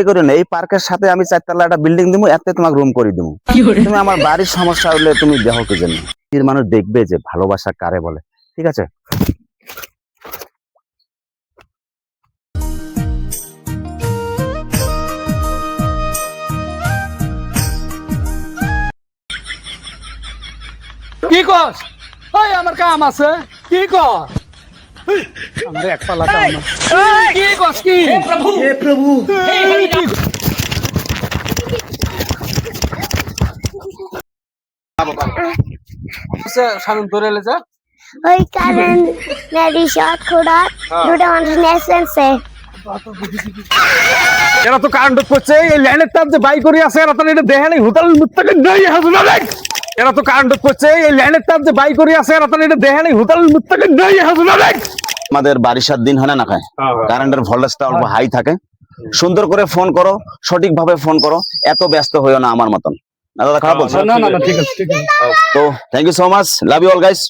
করে না, এই পার্কের সাথে আমি 4 তলা একটা বিল্ডিং দিব, এতে তোমাকে রুম করে দিব। তুমি আমার বাড়ির সমস্যা হলে তুমি দেখো কি জন্য, মানুষ দেখবে যে ভালোবাসা কারে বলে। ঠিক আছে? কি কস? ওই আমার কাম আছে, কি কর? আমার এক পালা কাম আছে। কি কস কি? হে প্রভু সামনে ধরে এলে যা। ওই কারেন্ট নেডি শট খোড়া দুটো মানুষ নেসেন্সে এরা তো কারেন্ট করছে, এই ল্যান্ডের তার যে বাই করে আছে এরা তো এটা দেখে নাই, হোটেল মুত্তাকে নাই হাসনা লাগ। এরা তো কারেন্ট করছে, এই ল্যান্ডের তার যে বাই করে আছে এরা তো এটা দেখে নাই, হোটেল মুত্তাকে নাই হাসনা লাগ। আমাদের বাড়ির 7 দিন হয় না খায়, কারেন্টের ভোল্টেজটা অল্প হাই থাকে। সুন্দর করে ফোন করো, সঠিকভাবে ফোন করো, এত ব্যস্ত হইও না আমার মতন। দাদা খারাপ বলছো? না না না, ঠিক আছে ঠিক আছে। তো thank you so much, love you all guys.